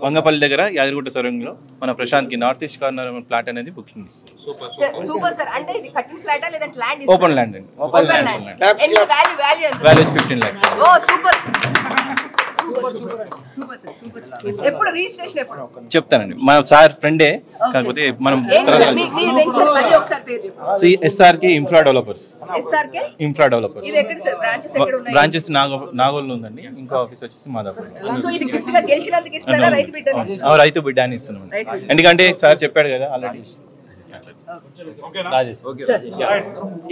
వంగపల్లి దగ్గర యాదగిరిగుట్ట సరౌండింగ్ లో మన ప్రశాంత్ కి నార్త్ ఈస్ట్ కార్నర్ ఫ్లాట్ అనేది బుకింగ్ ఇస్తుంది. Super sir. అంటే ఇది కట్టిన ఫ్లాటా లేదంటే ల్యాండ్? ఓపెన్ ల్యాండ్ అండి. Open land. ఎన్ని వాల్యూ ఎంత? Value 15 lakhs. ఓ సూపర్ సూపర్ సార్. సూపర్. ఎప్పుడు రిజిస్ట్రేషన్ ఎప్పుడు? చెప్తానండి, మా సార్ ఫ్రెండే, కాకపోతే మనం మీ వెంచర్ మళ్ళీ ఒకసారి పేరు చెప్పండి. SRK infra developers. SRK infra developers. ఇది ఎక్కడ సార్? బ్రాంచెస్ ఎక్కడ ఉన్నాయి? బ్రాంచెస్ నాగోల్లో ఉందండి, ఇంకో ఆఫీస్ వచ్చేసి మాదాపూర్. సో ఇది గిఫ్ట్ గా గెలిచినందుకు ఇస్తారా? రైతు బిడ్డని? రైతు బిడ్డ అని ఇస్తున్నాం, ఎందుకంటే సార్ చెప్పాడు కదా ఆల్రెడీ.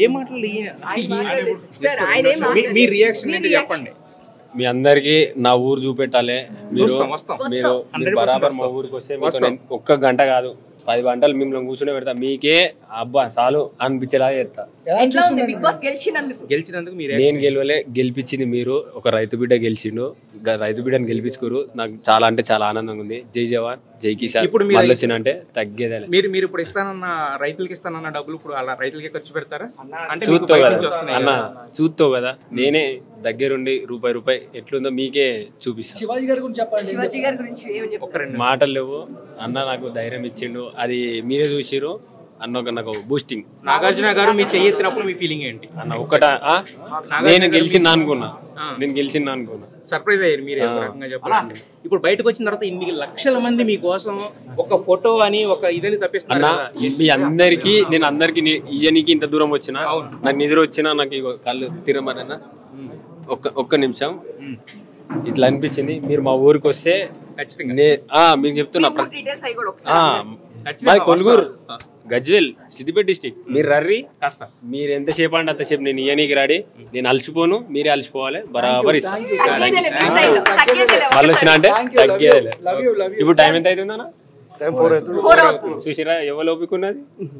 ఏం మాటలు మీ రియాక్షన్ ఏంటి చెప్పండి. మీ అందరికి నా ఊరు చూపెట్టాలి. మీరు బరాబర్ మా ఊరికి వస్తే ఒక్క గంట కాదు 10 గంటలు మిమ్మల్ని కూర్చుని పెడతా. మీకే అబ్బా చాలు అనిపించేలా చేస్తా. గెలిచినందుకు నేను గెలవలే, గెలిపించింది మీరు. ఒక రైతు బిడ్డ గెలిచిండు, రైతు బిడ్డను గెలిపించుకోరు. నాకు చాలా అంటే చాలా ఆనందంగా ఉంది. జై జవాన్ జై కిసాన్. ఇప్పుడు మీరు వచ్చిన అంటే తగ్గేదే. మీరు ఇప్పుడు ఇస్తానన్న రైతులకి ఇస్తానన్న డబ్బులు ఇప్పుడు అలా రైతులకి ఖర్చు పెడతారా? చూస్తావు కదా అన్న, చూస్తావు కదా, నేనే దగ్గరుండి రూపాయి ఎట్లుందో మీకే చూపిస్తాను. శివాజీ గారి గురించి చెప్పండి. శివాజీ గారి గురించి మాటలు లేవు అన్న, నాకు ధైర్యం ఇచ్చిండు. అది మీరే చూసిరు అన్న. నాకు బూస్టింగ్. నాగార్జున గారు మీ చెయ్యెత్తినప్పుడు మీ ఫీలింగ్ ఏంటి అన్న? ఒకట నేను గెలిచిందా అనుకున్నా, సర్ప్రైజ్ అయ్యారు మీరు రకంగా చెప్పాలంటే. ఇప్పుడు బయటకు వచ్చిన తర్వాత ఇన్ని లక్షల మంది మీకోసం ఒక ఫోటో అని ఒక ఇదని తప్పిస్తున్నా. మీ అందరికి నేను అందరికి ఇయనికి ఇంత దూరం వచ్చినా, నాకు నిద్ర వచ్చినా, నాకు కళ్ళు తిరమరన్నా ఒక్క నిమిషం ఇట్లా అనిపించింది. మీరు మా ఊరికి వస్తే మీకు చెప్తున్నా, మాది కొనుగూరు, గజ్వేల్, సిద్దిపేట డిస్టిక్. మీరు రర్రి కాస్త మీరు ఎంతసేపు అంటే అంతసేపు నేను ఇయనీకి రాడి. నేను అలసిపోను, మీరే అలసిపోవాలి. బరాబర్ ఇస్తాను. వాళ్ళు వచ్చినా అంటే తగ్గేది. ఇప్పుడు టైం ఎంత అవుతుందన్నా? చూసిరా ఎవరు ఓపికన్నది?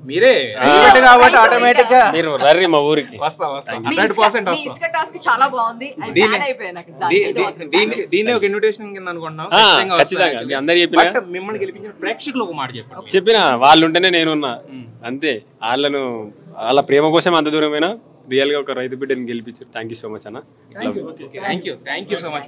మీరే కాబట్టి ఆటోమేటిక్ గా మీరు రర్రి మా ఊరికి. దీన్ని ఒక ఇన్విటేషన్ కింద అనుకుంటున్నాం. ఖచ్చితంగా మీ అందరు చెప్పిన, మిమ్మల్ని గెలిపించిన ప్రేక్షకులు ఒక మాట చెప్పిన వాళ్ళు ఉంటేనే నేనున్నా అంతే. వాళ్ళ ప్రేమ కోసం అంత దూరమైనా రియల్ గా ఒక రైతు బిడ్డని గెలిపించారు. థ్యాంక్ యూ సో మచ్ అన్న. Thank you so much.